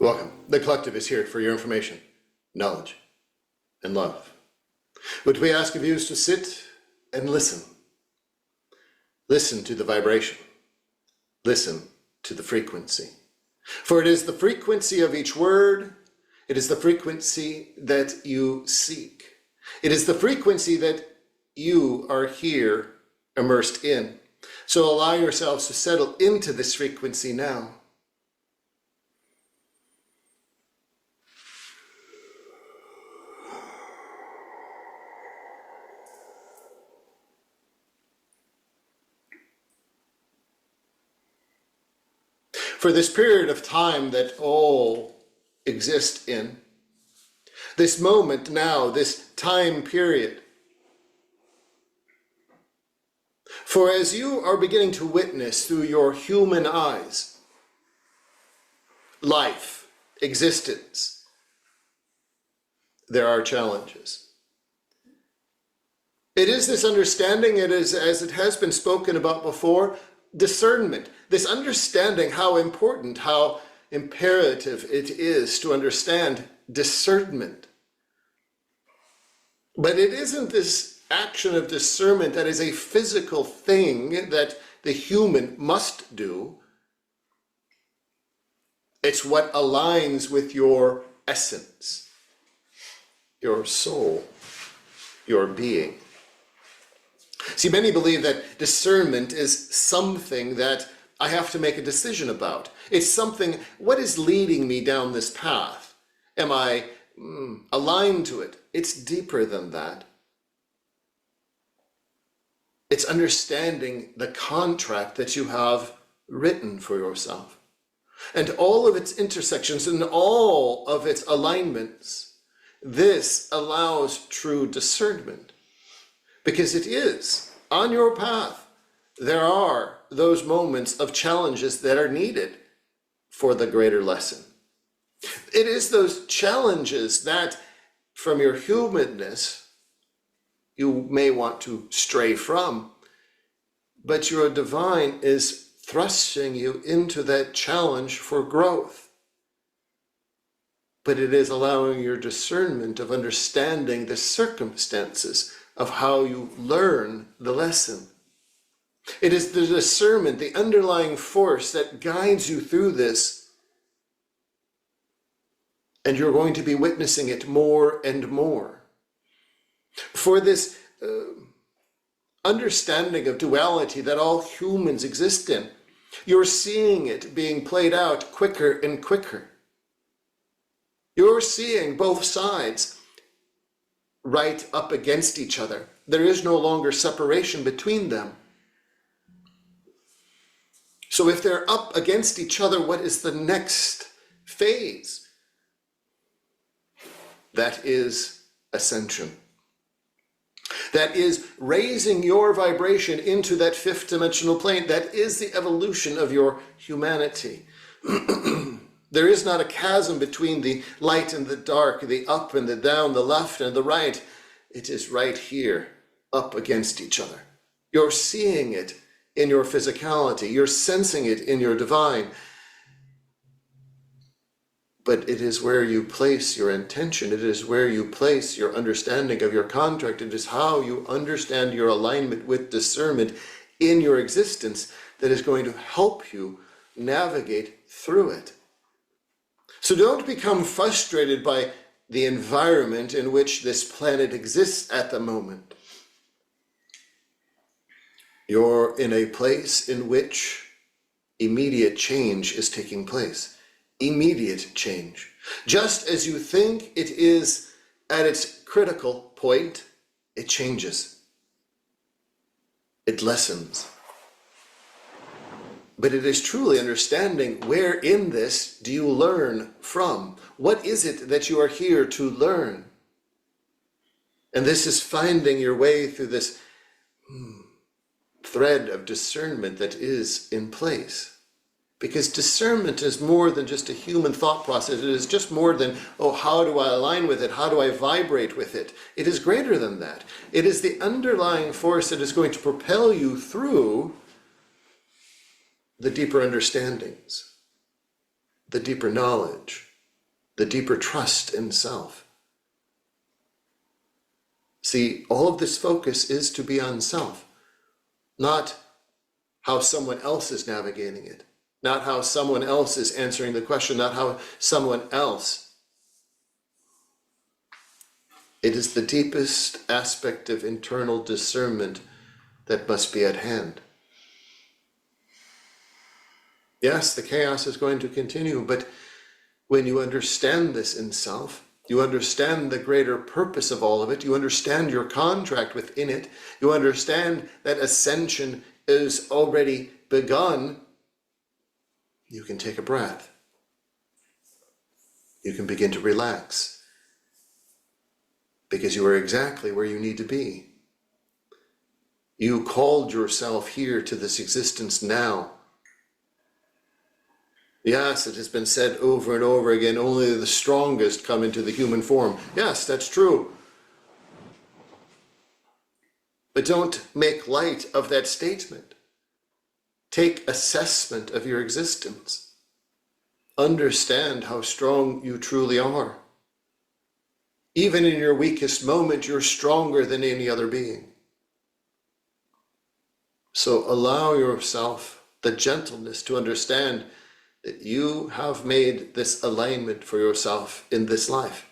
Welcome. The Collective is here for your information, knowledge, and love. What we ask of you is to sit and listen. Listen to the vibration. Listen to the frequency. For it is the frequency of each word. It is the frequency that you seek. It is the frequency that you are here immersed in. So allow yourselves to settle into this frequency now. For this period of time that all exist in, this moment now, this time period. For as you are beginning to witness through your human eyes, life, existence, there are challenges. It is this understanding, it is, as it has been spoken about before, discernment. This understanding how important, how imperative it is to understand discernment. But it isn't this action of discernment that is a physical thing that the human must do. It's what aligns with your essence, your soul, your being. See, many believe that discernment is something that I have to make a decision about. It's something, what is leading me down this path? Am I aligned to it? It's deeper than that. It's understanding the contract that you have written for yourself and all of its intersections and all of its alignments. This allows true discernment because it is on your path. There are those moments of challenges that are needed for the greater lesson. It is those challenges that from your humanness you may want to stray from, but your divine is thrusting you into that challenge for growth. But it is allowing your discernment of understanding the circumstances of how you learn the lesson. It is the discernment, the underlying force that guides you through this. And you're going to be witnessing it more and more. For this understanding of duality that all humans exist in, you're seeing it being played out quicker and quicker. You're seeing both sides right up against each other. There is no longer separation between them. So if they're up against each other, what is the next phase? That is ascension. That is raising your vibration into that fifth dimensional plane. That is the evolution of your humanity. There is not a chasm between the light and the dark, the up and the down, the left and the right. It is right here, up against each other. You're seeing it in your physicality. You're sensing it in your divine. But it is where you place your intention. It is where you place your understanding of your contract. It is how you understand your alignment with discernment in your existence that is going to help you navigate through it. So don't become frustrated by the environment in which this planet exists at the moment. You're in a place in which immediate change is taking place. Immediate change. Just as you think it is at its critical point, it changes. It lessens. But it is truly understanding where in this do you learn from? What is it that you are here to learn? And this is finding your way through this thread of discernment that is in place. Because discernment is more than just a human thought process. It is just more than, oh, how do I align with it? How do I vibrate with it? It is greater than that. It is the underlying force that is going to propel you through the deeper understandings, the deeper knowledge, the deeper trust in self. See, all of this focus is to be on self, not how someone else is navigating it, not how someone else is answering the question, not how someone else. It is the deepest aspect of internal discernment that must be at hand. Yes, the chaos is going to continue, but when you understand this in self, you understand the greater purpose of all of it, you understand your contract within it, you understand that ascension is already begun, you can take a breath. You can begin to relax because you are exactly where you need to be. You called yourself here to this existence now. Yes, it has been said over and over again, only the strongest come into the human form. Yes, that's true. But don't make light of that statement. Take assessment of your existence. Understand how strong you truly are. Even in your weakest moment, you're stronger than any other being. So allow yourself the gentleness to understand that you have made this alignment for yourself in this life,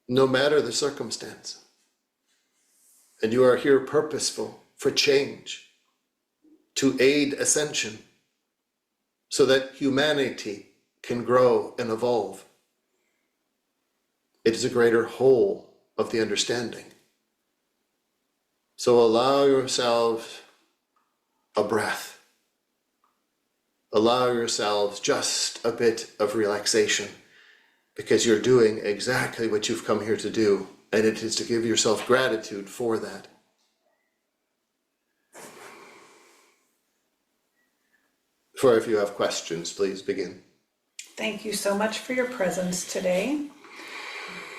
no matter the circumstance. And you are here purposeful for change, to aid ascension, so that humanity can grow and evolve. It is a greater whole of the understanding. So allow yourselves a breath. Allow yourselves just a bit of relaxation, because you're doing exactly what you've come here to do, and it is to give yourself gratitude for that. For if you have questions, please begin. Thank you so much for your presence today.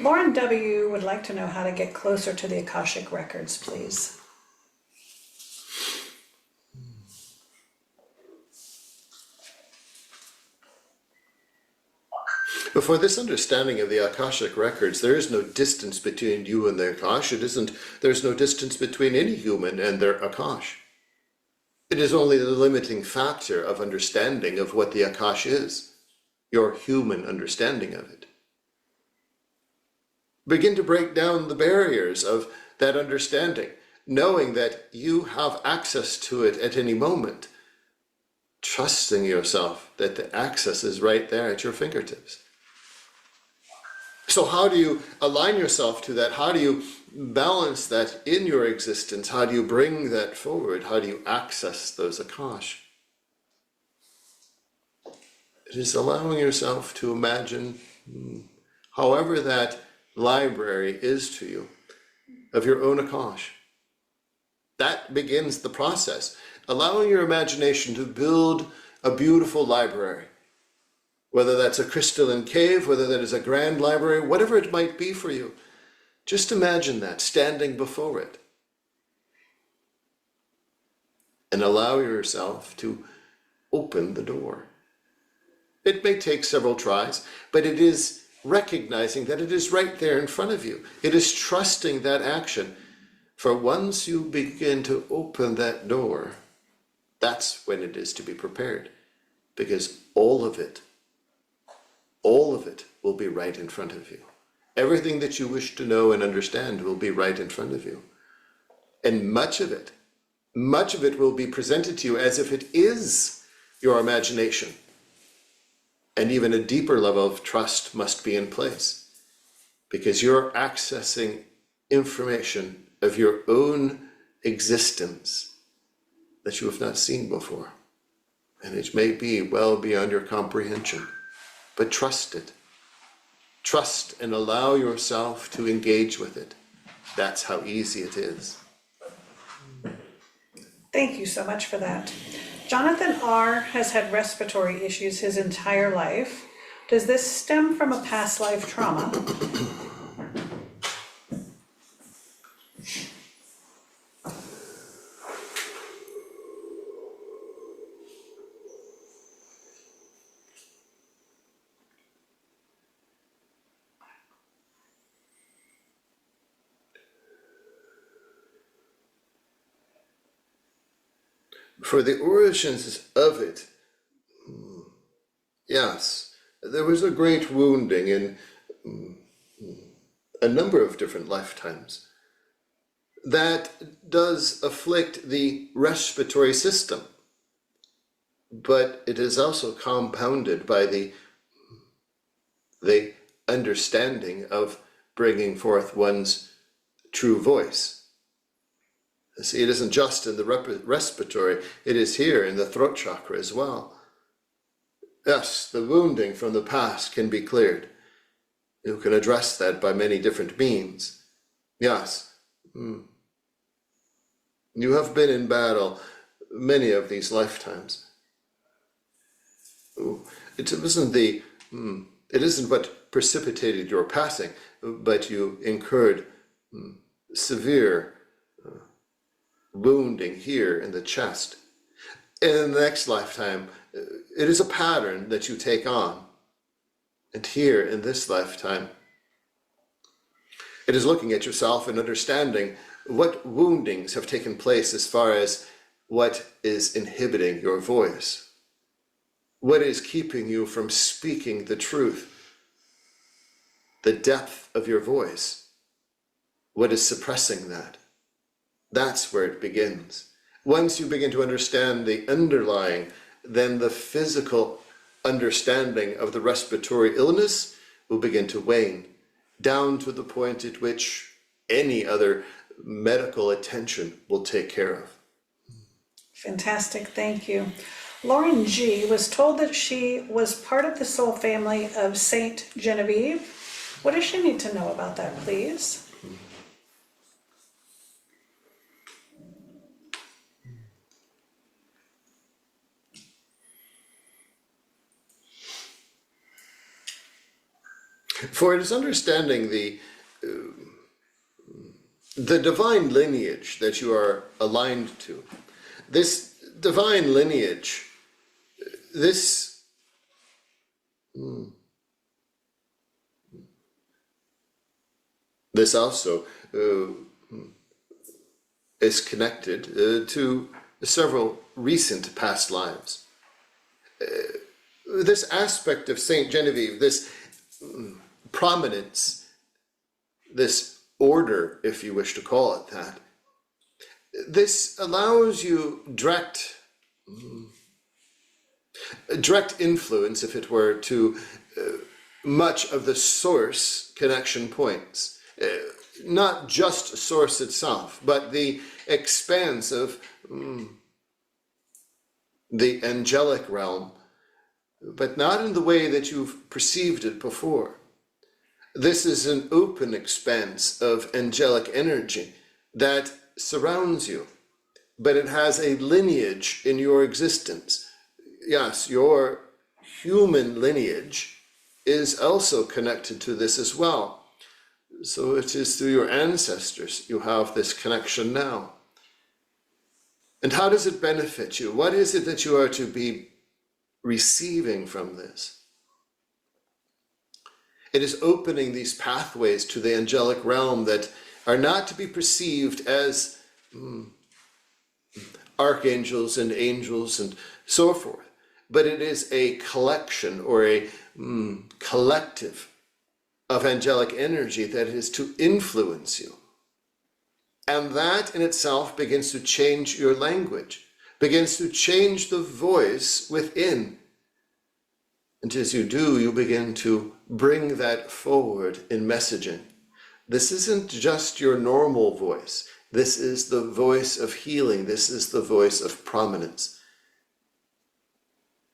Lauren W. would like to know how to get closer to the Akashic records, please. But for this understanding of the Akashic records, there is no distance between you and the Akash. There's no distance between any human and their Akash. It is only the limiting factor of understanding of what the Akash is, your human understanding of it. Begin to break down the barriers of that understanding, knowing that you have access to it at any moment, trusting yourself that the access is right there at your fingertips. So how do you align yourself to that? How do you balance that in your existence? How do you bring that forward? How do you access those Akash? It is allowing yourself to imagine, however that library is to you, of your own Akash. That begins the process. Allowing your imagination to build a beautiful library. Whether that's a crystalline cave, whether that is a grand library, whatever it might be for you. Just imagine that, standing before it. And allow yourself to open the door. It may take several tries, but it is recognizing that it is right there in front of you. It is trusting that action. For once you begin to open that door, that's when it is to be prepared. Because all of it will be right in front of you. Everything that you wish to know and understand will be right in front of you. And much of it will be presented to you as if it is your imagination. And even a deeper level of trust must be in place, because you're accessing information of your own existence that you have not seen before. And it may be well beyond your comprehension. But trust it. Trust and allow yourself to engage with it. That's how easy it is. Thank you so much for that. Jonathan R. has had respiratory issues his entire life. Does this stem from a past life trauma? For the origins of it, yes, there was a great wounding in a number of different lifetimes that does afflict the respiratory system, but it is also compounded by the understanding of bringing forth one's true voice. See, it isn't just in the respiratory, it is here in the throat chakra as well. Yes, the wounding from the past can be cleared. You can address that by many different means. Yes, you have been in battle many of these lifetimes. It isn't what precipitated your passing, but you incurred severe wounding here in the chest. In the next lifetime, it is a pattern that you take on. And here in this lifetime, it is looking at yourself and understanding what woundings have taken place as far as what is inhibiting your voice. What is keeping you from speaking the truth? The depth of your voice. What is suppressing that? That's where it begins. Once you begin to understand the underlying, then the physical understanding of the respiratory illness will begin to wane, down to the point at which any other medical attention will take care of. Fantastic, thank you. Lauren G. was told that she was part of the soul family of Saint Genevieve. What does she need to know about that, please? For it is understanding the divine lineage that you are aligned to. This divine lineage, this also is connected to several recent past lives. This aspect of Saint Genevieve, this prominence, this order, if you wish to call it that, this allows you direct influence, if it were, to much of the source connection points. Not just source itself, but the expanse of the angelic realm, but not in the way that you've perceived it before. This is an open expanse of angelic energy that surrounds you, but it has a lineage in your existence. Yes, your human lineage is also connected to this as well. So it is through your ancestors you have this connection now. And how does it benefit you? What is it that you are to be receiving from this? It is opening these pathways to the angelic realm that are not to be perceived as archangels and angels and so forth, but it is a collection or a collective of angelic energy that is to influence you. And that in itself begins to change your language, begins to change the voice within. And as you do, you begin to bring that forward in messaging. This isn't just your normal voice. This is the voice of healing. This is the voice of prominence.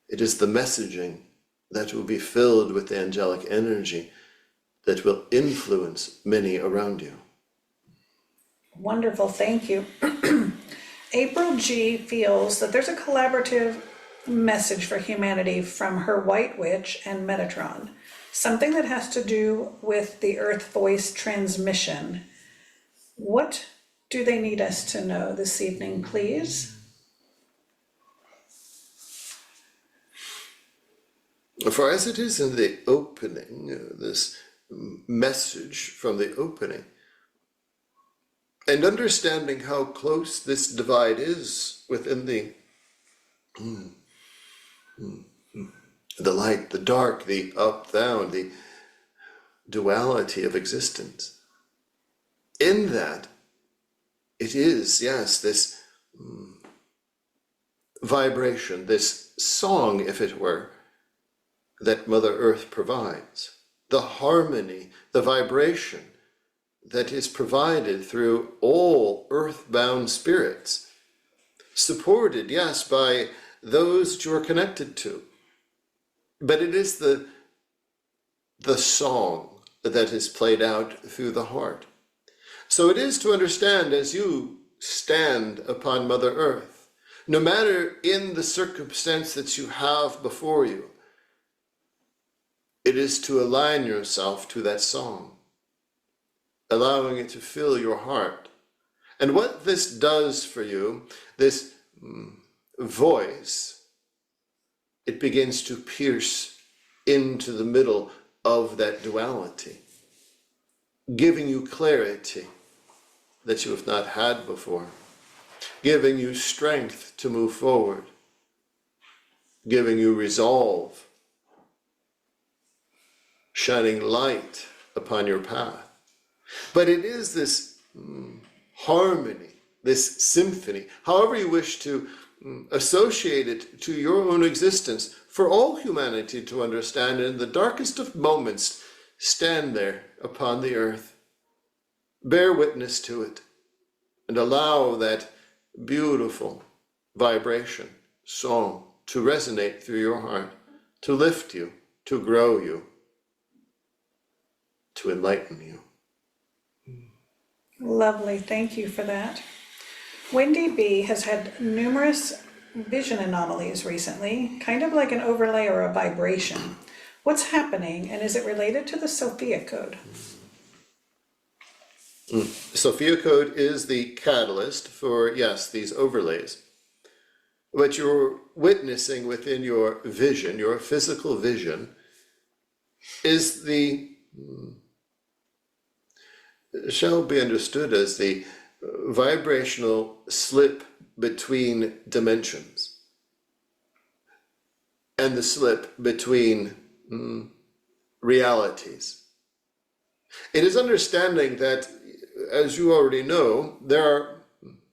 It is the messaging that will be filled with the angelic energy that will influence many around you. Wonderful, thank you. April G. feels that there's a collaborative message for humanity from her White Witch and Metatron, something that has to do with the Earthvoice transmission. What do they need us to know this evening, please? For as it is in the opening, this message from the opening, and understanding how close this divide is within the The light, the dark, the up, down, the duality of existence. In that, it is, yes, this vibration, this song, if it were, that Mother Earth provides. The harmony, the vibration that is provided through all earthbound spirits, supported, yes, by those that you are connected to. But it is the song that is played out through the heart. So it is to understand, as you stand upon Mother Earth, no matter in the circumstance that you have before you, it is to align yourself to that song, allowing it to fill your heart. And what this does for you, this voice, it begins to pierce into the middle of that duality, giving you clarity that you have not had before, giving you strength to move forward, giving you resolve, shining light upon your path. But it is this harmony, this symphony, however you wish to associate it to your own existence, for all humanity to understand. In the darkest of moments, stand there upon the earth, bear witness to it, and allow that beautiful vibration, song, to resonate through your heart, to lift you, to grow you, to enlighten you. Lovely, thank you for that. Wendy B has had numerous vision anomalies recently, kind of like an overlay or a vibration. What's happening, and is it related to the Sophia Code? Sophia Code is the catalyst for, yes, these overlays. What you're witnessing within your vision, your physical vision, is shall be understood as the vibrational slip between dimensions, and the slip between realities. It is understanding that, as you already know, there are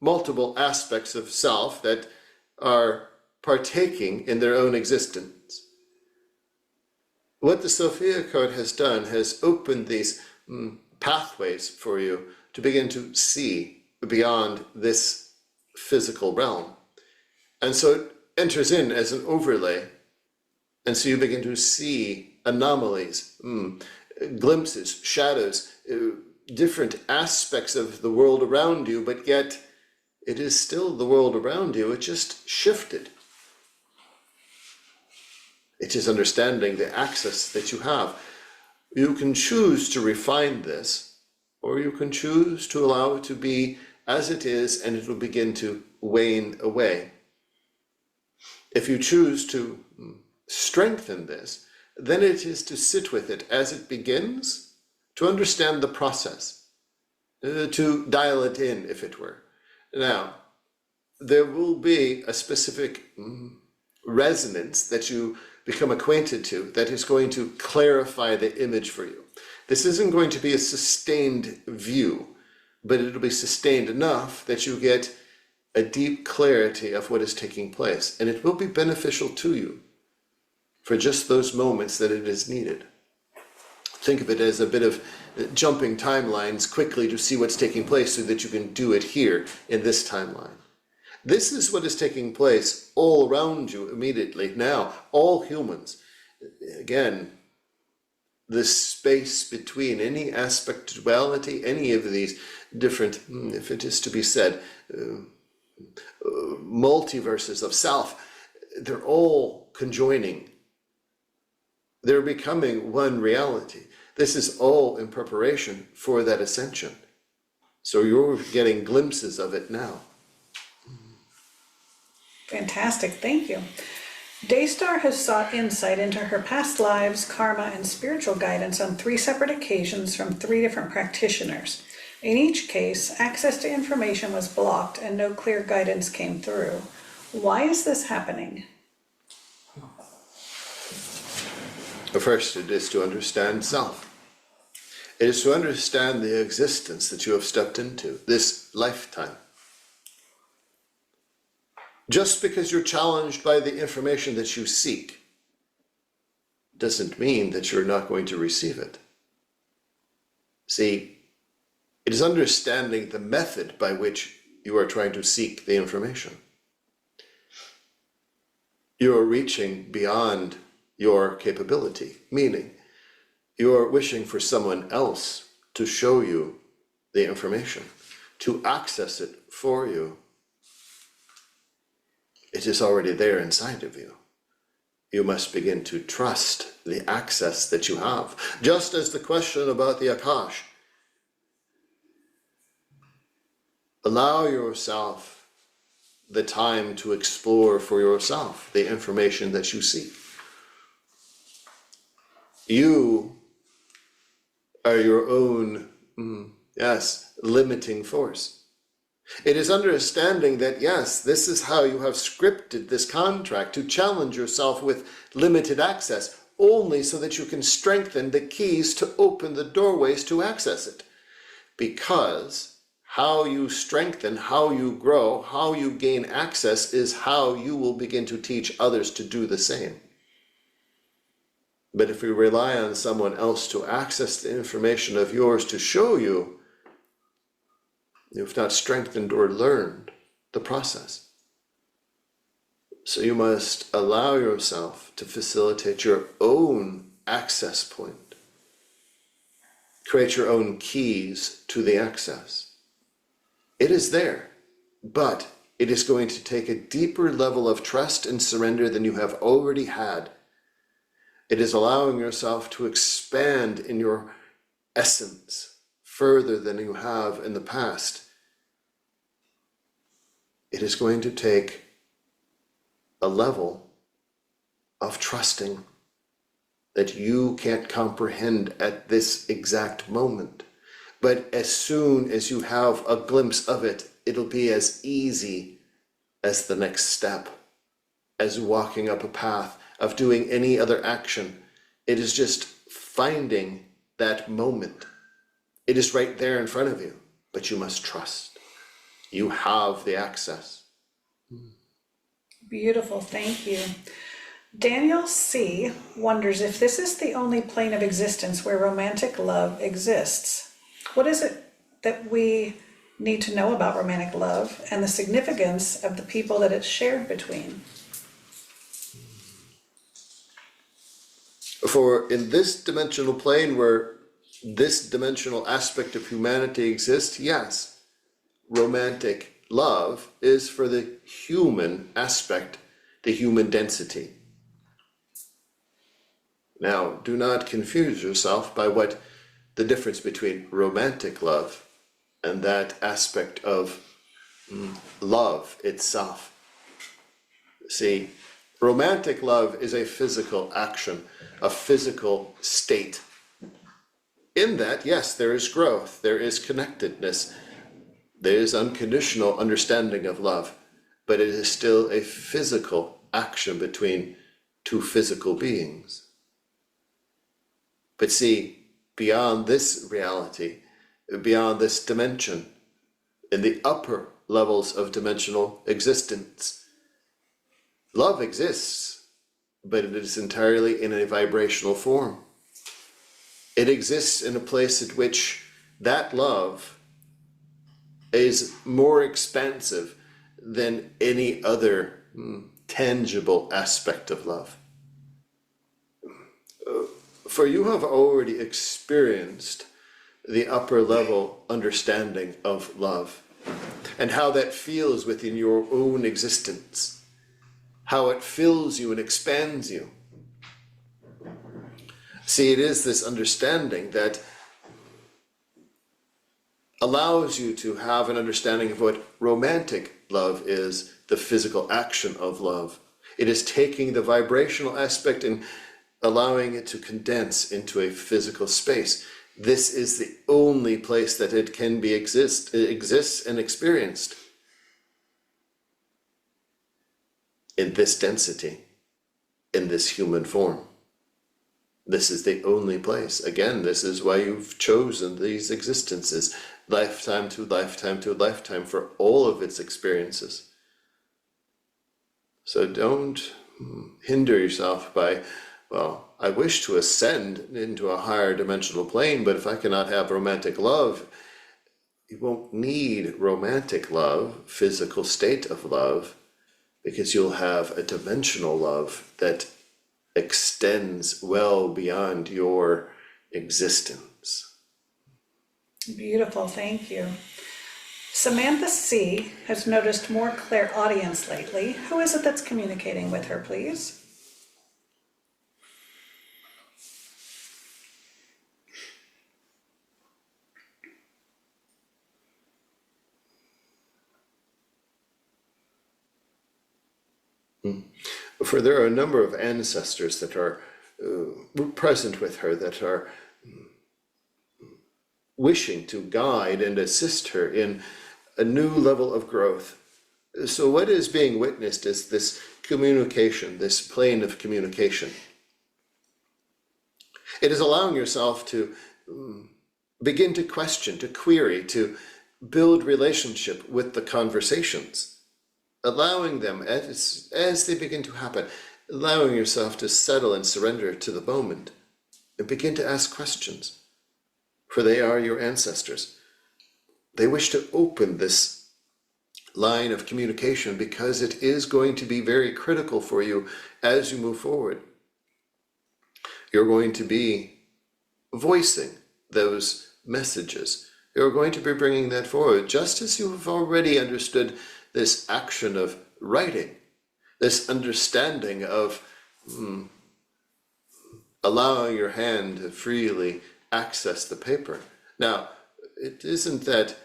multiple aspects of self that are partaking in their own existence. What the Sophia Code has done has opened these pathways for you to begin to see beyond this physical realm. And so it enters in as an overlay. And so you begin to see anomalies, glimpses, shadows, different aspects of the world around you, but yet it is still the world around you. It just shifted. It is understanding the access that you have. You can choose to refine this, or you can choose to allow it to be as it is, and it will begin to wane away. If you choose to strengthen this, then it is to sit with it as it begins, to understand the process, to dial it in, if it were. Now, there will be a specific resonance that you become acquainted to that is going to clarify the image for you. This isn't going to be a sustained view, but it'll be sustained enough that you get a deep clarity of what is taking place, and it will be beneficial to you for just those moments that it is needed. Think of it as a bit of jumping timelines quickly to see what's taking place so that you can do it here in this timeline. This is what is taking place all around you immediately now, all humans. Again, the space between any aspect of duality, any of these different, if it is to be said, multiverses of self, they're all conjoining. They're becoming one reality. This is all in preparation for that ascension. So you're getting glimpses of it now. Fantastic, thank you. Daystar has sought insight into her past lives, karma, and spiritual guidance on 3 separate occasions from 3 different practitioners. In each case, access to information was blocked and no clear guidance came through. Why is this happening? First, it is to understand self. It is to understand the existence that you have stepped into, this lifetime. Just because you're challenged by the information that you seek doesn't mean that you're not going to receive it. See, it is understanding the method by which you are trying to seek the information. You are reaching beyond your capability, meaning you are wishing for someone else to show you the information, to access it for you. It is already there inside of you. You must begin to trust the access that you have. Just as the question about the Akash. Allow yourself the time to explore for yourself the information that you seek. You are your own, limiting force. It is understanding that, yes, this is how you have scripted this contract to challenge yourself with limited access, only so that you can strengthen the keys to open the doorways to access it. Because how you strengthen, how you grow, how you gain access is how you will begin to teach others to do the same. But if you rely on someone else to access the information of yours to show you, you've not strengthened or learned the process. So you must allow yourself to facilitate your own access point. Create your own keys to the access. It is there, but it is going to take a deeper level of trust and surrender than you have already had. It is allowing yourself to expand in your essence further than you have in the past. It is going to take a level of trusting that you can't comprehend at this exact moment. But as soon as you have a glimpse of it, it'll be as easy as the next step, as walking up a path, of doing any other action. It is just finding that moment. It is right there in front of you, but you must trust. You have the access. Beautiful, thank you. Daniel C. wonders if this is the only plane of existence where romantic love exists. What is it that we need to know about romantic love and the significance of the people that it's shared between? For in this dimensional plane where this dimensional aspect of humanity exists, yes, romantic love is for the human aspect, the human density. Now, do not confuse yourself by what the difference between romantic love and that aspect of love itself. See, romantic love is a physical action, a physical state. In that, yes, there is growth, there is connectedness, there is unconditional understanding of love, but it is still a physical action between two physical beings. But see, beyond this reality, beyond this dimension, in the upper levels of dimensional existence, love exists, but it is entirely in a vibrational form. It exists in a place at which that love is more expansive than any other tangible aspect of love. For you have already experienced the upper level understanding of love and how that feels within your own existence, how it fills you and expands you. See, it is this understanding that allows you to have an understanding of what romantic love is, the physical action of love. It is taking the vibrational aspect and allowing it to condense into a physical space. This is the only place that it can exists and experienced. in this density, in this human form. This is the only place. Again, this is why you've chosen these existences, lifetime to lifetime to lifetime, for all of its experiences. So don't hinder yourself by, well, I wish to ascend into a higher dimensional plane, but if I cannot have romantic love, you won't need romantic love, physical state of love, because you'll have a dimensional love that extends well beyond your existence. Beautiful, thank you. Samantha C. has noticed more clairaudience lately. Who is it that's communicating with her, please? For there are a number of ancestors that are present with her, that are wishing to guide and assist her in a new level of growth. So what is being witnessed is this communication, this plane of communication. It is allowing yourself to begin to question, to query, to build relationship with the conversations. Allowing them, as they begin to happen, allowing yourself to settle and surrender to the moment and begin to ask questions, for they are your ancestors. They wish to open this line of communication because it is going to be very critical for you as you move forward. You're going to be voicing those messages. You're going to be bringing that forward, just as you have already understood this action of writing, this understanding of allowing your hand to freely access the paper. Now, it isn't that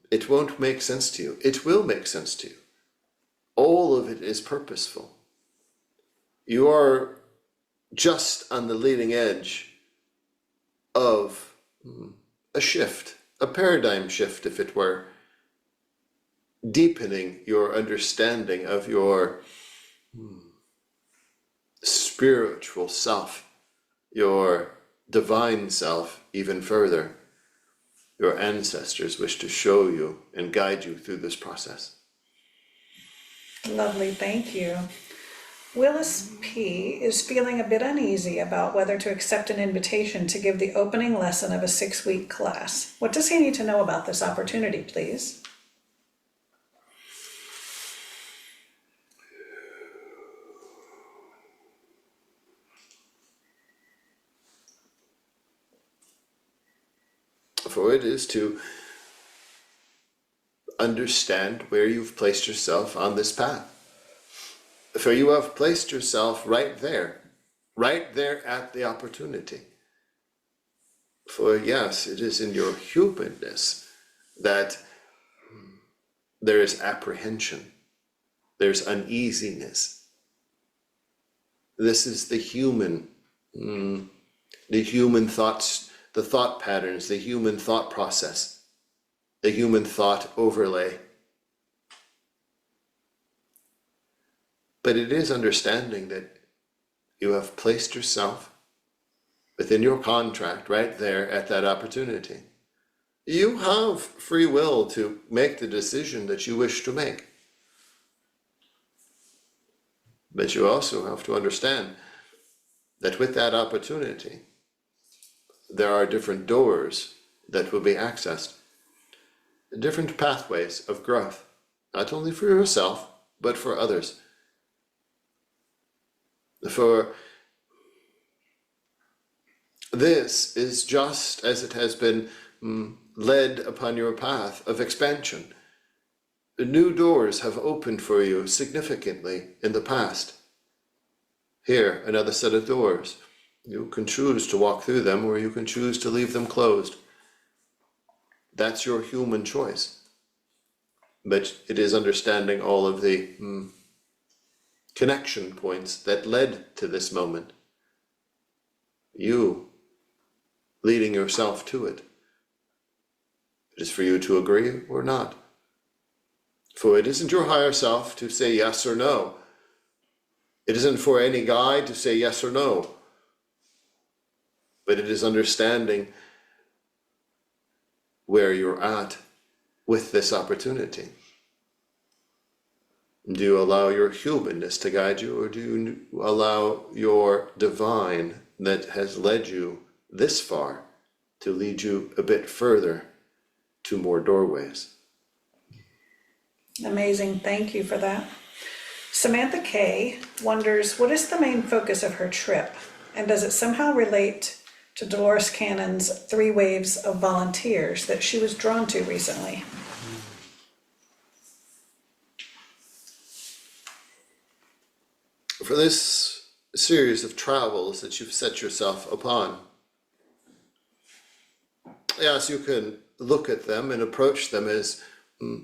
it won't make sense to you. It will make sense to you. All of it is purposeful. You are just on the leading edge of a shift, a paradigm shift, if it were, deepening your understanding of your spiritual self, your divine self even further. Your ancestors wish to show you and guide you through this process. Lovely, thank you. Willis P. is feeling a bit uneasy about whether to accept an invitation to give the opening lesson of a 6-week class. What does he need to know about this opportunity, please? For it is to understand where you've placed yourself on this path. For you have placed yourself right there at the opportunity. For yes, it is in your humanness that there is apprehension, there's uneasiness. This is the human thoughts, the thought patterns, the human thought process, the human thought overlay. But it is understanding that you have placed yourself within your contract right there at that opportunity. You have free will to make the decision that you wish to make. But you also have to understand that with that opportunity, there are different doors that will be accessed, different pathways of growth, not only for yourself, but for others. For this is just as it has been led upon your path of expansion. New doors have opened for you significantly in the past. Here, another set of doors. You can choose to walk through them, or you can choose to leave them closed. That's your human choice. But it is understanding all of the connection points that led to this moment. You leading yourself to it. It is for you to agree or not. For it isn't your higher self to say yes or no. It isn't for any guide to say yes or no, but it is understanding where you're at with this opportunity. Do you allow your humanness to guide you, or do you allow your divine that has led you this far to lead you a bit further to more doorways? Amazing, thank you for that. Samantha K wonders, what is the main focus of her trip? And does it somehow relate to Dolores Cannon's 3 waves of volunteers that she was drawn to recently? For this series of travels that you've set yourself upon, yes, you can look at them and approach them as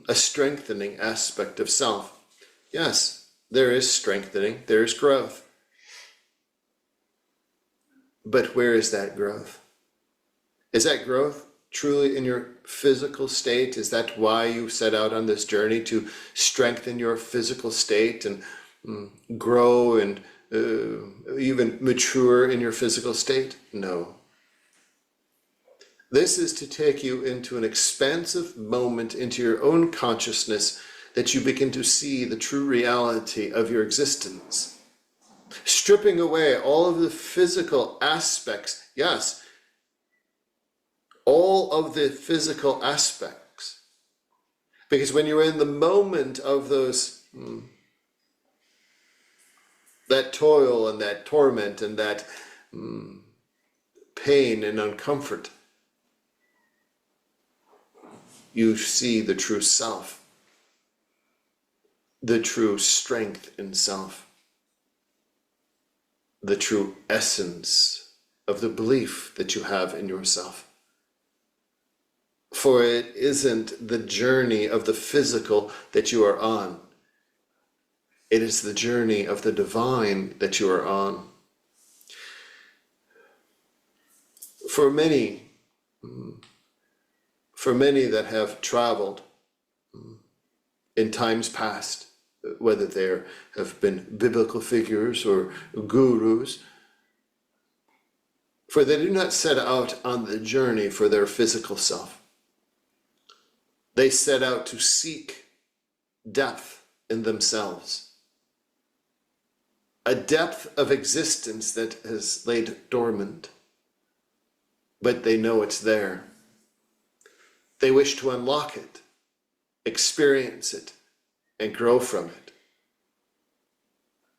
a strengthening aspect of self. Yes, there is strengthening, there is growth. But where is that growth? Is that growth truly in your physical state? Is that why you set out on this journey, to strengthen your physical state and grow and even mature in your physical state? No. This is to take you into an expansive moment into your own consciousness, that you begin to see the true reality of your existence. Stripping away all of the physical aspects, yes, all of the physical aspects. Because when you're in the moment of those, that toil and that torment and that pain and uncomfort, you see the true self, the true strength in self, the true essence of the belief that you have in yourself. For it isn't the journey of the physical that you are on. It is the journey of the divine that you are on. For many that have traveled in times past, whether there have been biblical figures or gurus, for they do not set out on the journey for their physical self. They set out to seek depth in themselves, a depth of existence that has laid dormant, but they know it's there. They wish to unlock it, experience it, and grow from it,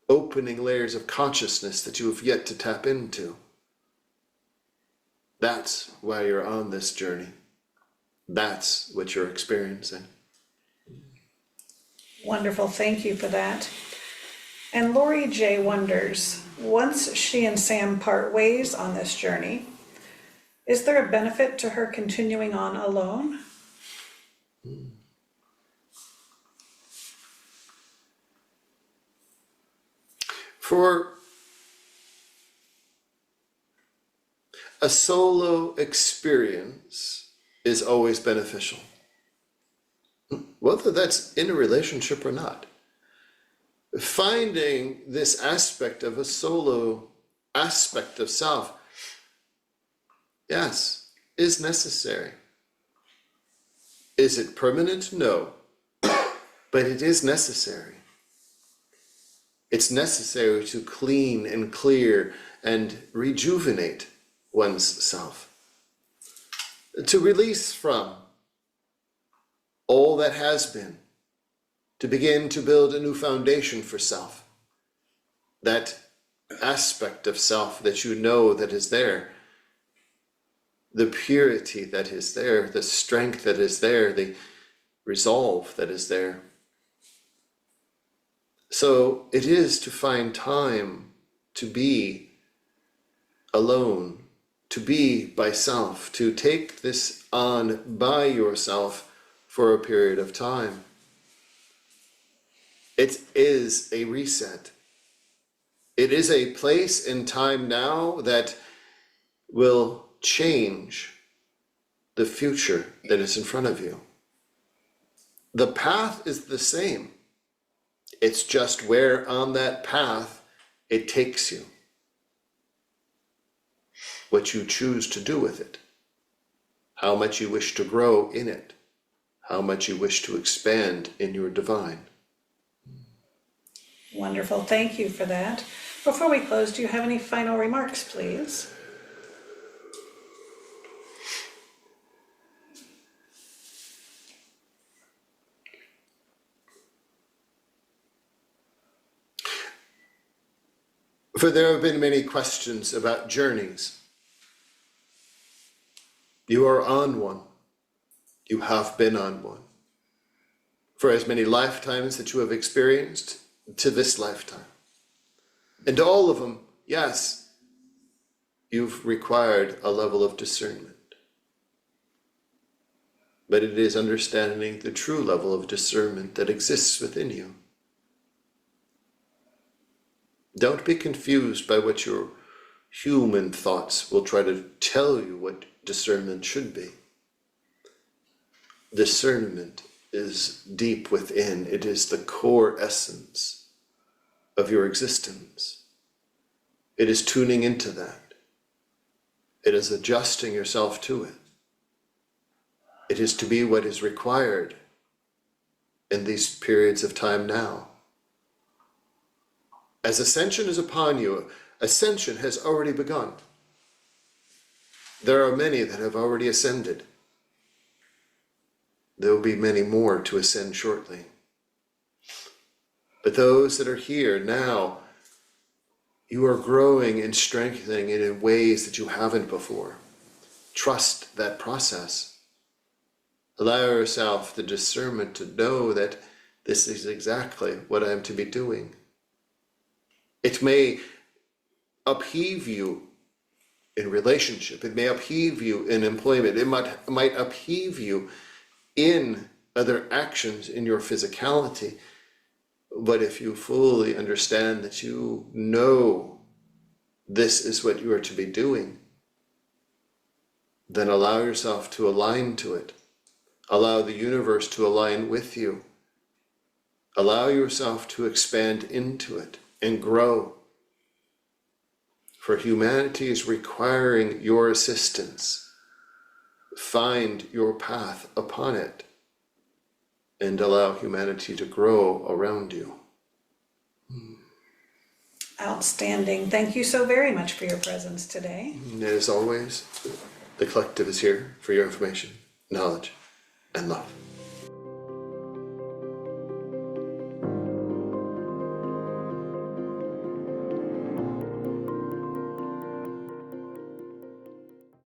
opening layers of consciousness that you have yet to tap into. That's why you're on this journey. That's what you're experiencing. Wonderful, thank you for that. And Lori J wonders, once she and Sam part ways on this journey, is there a benefit to her continuing on alone? For a solo experience is always beneficial, whether that's in a relationship or not. Finding this aspect of a solo aspect of self, yes, is necessary. Is it permanent? No. But it is necessary. It's necessary to clean and clear and rejuvenate one's self, to release from all that has been, to begin to build a new foundation for self. That aspect of self that you know that is there, the purity that is there, the strength that is there, the resolve that is there. So it is to find time to be alone, to be by self, to take this on by yourself for a period of time. It is a reset. It is a place in time now that will change the future that is in front of you. The path is the same. It's just where on that path It takes you. What you choose to do with it, how much you wish to grow in it, how much you wish to expand in your divine. Wonderful, thank you for that. Before we close, do you have any final remarks, please? For there have been many questions about journeys. You are on one. You have been on one. For as many lifetimes that you have experienced to this lifetime. And all of them, yes, you've required a level of discernment. But it is understanding the true level of discernment that exists within you. Don't be confused by what your human thoughts will try to tell you what discernment should be. Discernment is deep within. It is the core essence of your existence. It is tuning into that. It is adjusting yourself to it. It is to be what is required in these periods of time now. As ascension is upon you, ascension has already begun. There are many that have already ascended. There will be many more to ascend shortly. But those that are here now, you are growing and strengthening it in ways that you haven't before. Trust that process. Allow yourself the discernment to know that this is exactly what I am to be doing. It may upheave you in relationship. It may upheave you in employment. It might upheave you in other actions in your physicality. But if you fully understand that you know this is what you are to be doing, then allow yourself to align to it. Allow the universe to align with you. Allow yourself to expand into it and grow. For humanity is requiring your assistance. Find your path upon it and allow humanity to grow around you. Outstanding. Thank you so very much for your presence today. And as always, the collective is here for your information, knowledge, and love.